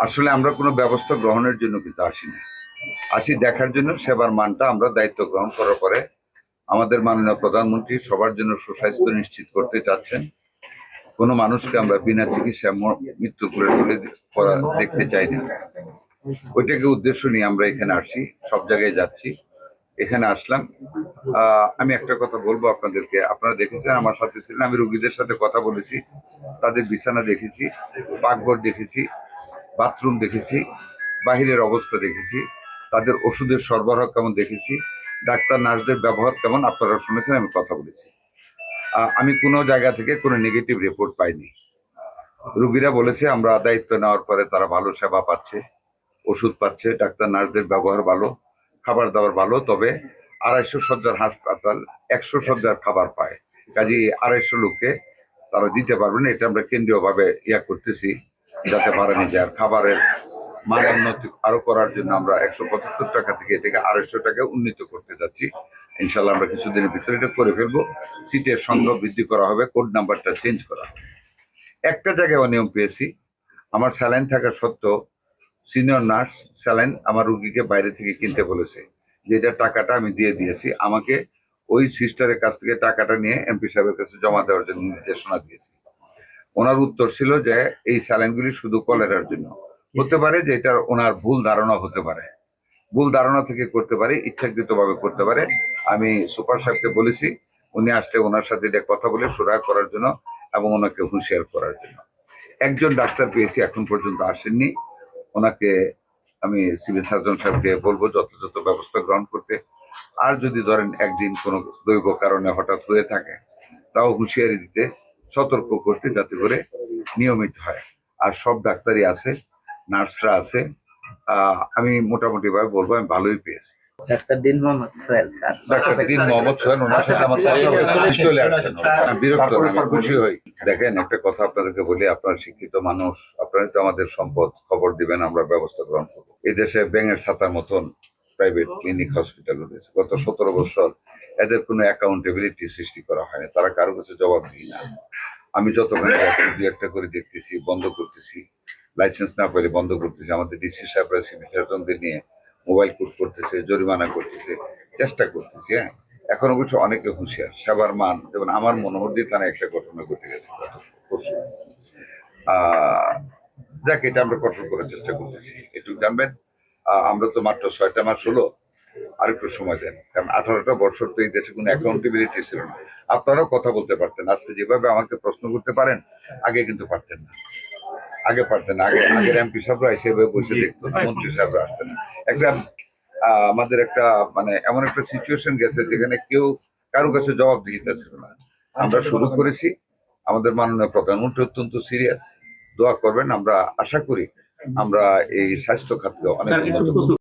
আসলে আমরা কোনো ব্যবস্থা গ্রহণের জন্য কিন্তু আসি না, আসি দেখার জন্য। সেবার মানটা আমরা দায়িত্ব গ্রহণ করার পরে আমাদের মাননীয় প্রধানমন্ত্রী সবার জন্য সুস্বাস্থ্য নিশ্চিত করতে চাচ্ছেন। কোনো মানুষকে আমরা বিনা চিকিৎসায় মৃত্যু করে দেখতে চাই না। ওইটাকে উদ্দেশ্য নিয়ে আমরা এখানে আসি, সব জায়গায় যাচ্ছি। এখানে আসলাম। আমি একটা কথা বলবো আপনাদেরকে, আপনারা দেখেছেন, আমার সাথে ছিলেন, আমি রোগীদের সাথে কথা বলেছি, তাদের বিছানা দেখেছি, পাকঘর দেখেছি, বাথরুম দেখেছি, বাহিরের অবস্থা দেখেছি, তাদের ওষুধের সরবরাহ কেমন দেখেছি, ডাক্তার নার্সদের ব্যবহার কেমন আপনারা শুনেছেন, আমি কথা বলেছি। আমি কোনো জায়গা থেকে কোনো নেগেটিভ রিপোর্ট পাইনি। রুগীরা বলেছে আমরা দায়িত্ব নেওয়ার পরে তারা ভালো সেবা পাচ্ছে, ওষুধ পাচ্ছে, ডাক্তার নার্সদের ব্যবহার ভালো, খাবার দাবার ভালো। তবে 250 শয্যার হাসপাতাল 100 শয্যার খাবার পায়, কাজে 250 লোককে তারা দিতে পারবেন। এটা আমরা কেন্দ্রীয়ভাবে করতেছি যাতে বাড়ানো যায়। আর খাবারের মান উন্নতি আরো করার জন্য আমরা 175 টাকা থেকে এটাকে 250 টাকা উন্নীত করতে যাচ্ছি। ইনশাল্লাহ আমরা কিছুদিনের ভিতরে এটা করে ফেলবো। সিটের সংখ্যা বৃদ্ধি করা হবে, কোড নাম্বারটা চেঞ্জ করা হবে। একটা জায়গায় অনিয়ম পেয়েছি, আমার স্যালাইন থাকা সত্ত্বেও সিনিয়র নার্স স্যালাইন আমার রুগীকে বাইরে থেকে কিনতে বলেছে, যে এটার টাকাটা আমি দিয়ে দিয়েছি। আমাকে ওই সিস্টারের কাছ থেকে টাকাটা নিয়ে এমপি সাহেবের কাছে জমা দেওয়ার জন্য নির্দেশনা দিয়েছি। ওনার উত্তর ছিল যে এই স্যালাইনগুলি শুধু কলেরার জন্য। হতে পারে যে এটার ওনার ভুল ধারণা হতে পারে, ভুল ধারণা থেকে করতে পারে, ইচ্ছাকৃতভাবে করতে পারে। আমি সুপার সাহেবকে বলেছি উনি আসলে ওনার সাথে এটা কথা বলে সুরাহ করার জন্য এবং ওনাকে হুঁশিয়ার করার জন্য। একজন ডাক্তার পেয়েছি, এখন পর্যন্ত আসেননি। ওনাকে আমি সিভিল সার্জন সাহেবকে বলবো যথাযথ ব্যবস্থা গ্রহণ করতে। আর যদি ধরেন একদিন কোনো দৈব কারণে হঠাৎ হয়ে থাকে, তাও হুঁশিয়ারি দিতে, সতর্ক করতে, যাতে করে নিয়মিত হয়। আর সব ডাক্তারই আছে, নার্সরা আছে। আমি মোটামুটি ভাবে বলবো আমি ভালোই পেয়েছি। ডাক্তার দিন মোহাম্মদ সোহেল স্যার, ডাক্তার দিন মোহাম্মদ সোহেল, ওনার সাথে আমার চলে আসছেন। বিরক্ত না, আমি খুশি হই। দেখেন, একটা কথা আপনাদেরকে বলি, আপনারা শিক্ষিত মানুষ, আপনারা তো আমাদের সম্পদ, খবর দিবেন, আমরা ব্যবস্থা গ্রহণ করবো। এই দেশে ব্যাঙের ছাতার মতন প্রাইভেট ক্লিনিক হসপিটাল রয়েছে। গত 17 বছর এদের কোনো অ্যাকাউন্টেবিলিটি সৃষ্টি করা হয়নি, তারা কারো কাছে জবাব দিই না। আমি যতক্ষণ যাচ্ছি 2-1টা করে দেখতেছি, বন্ধ করতেছি, লাইসেন্স না পেলে বন্ধ করতেছি। আমাদের ডিসি সাহেবরা সিভিল সার্জনদের নিয়ে মোবাইল কোর্ট করতেছে, জরিমানা করতেছে, চেষ্টা করতেছি। এখন অবশ্য অনেকে হুঁশিয়ার। সেবার মান, যেমন আমার মনোহরদী থানায় একটা ঘটনা ঘটে গেছে পরশু। যাক, এটা আমরা কঠোর করার চেষ্টা করতেছি। একটু জানবেন, আমরা তো মাত্র 6টা মাস হলো, আর একটু সময় দেন। কারণ 18টা বছর তো এই দেশে কোনো অ্যাকাউন্টেবিলিটি ছিল না। আপনারাও কথা বলতে পারতেন, আজকে যেভাবে আমাকে প্রশ্ন করতে পারেন, আগে কিন্তু পারতেন না। আগে পারতেন না, আগের এমপি সাহেবরা হিসেবে বসে দেখতো না, মন্ত্রী সাহেবরা আসতেন না। একটা আমাদের একটা মানে এমন একটা সিচুয়েশন গেছে যেখানে কেউ কারো কাছে জবাবদিহিতা ছিল না। আমরা শুরু করেছি, আমাদের মাননীয় প্রধানমন্ত্রী অত্যন্ত সিরিয়াস। দোয়া করবেন, আমরা আশা করি আমরা এই স্বাস্থ্য খাতকে অনেক উন্নত করব।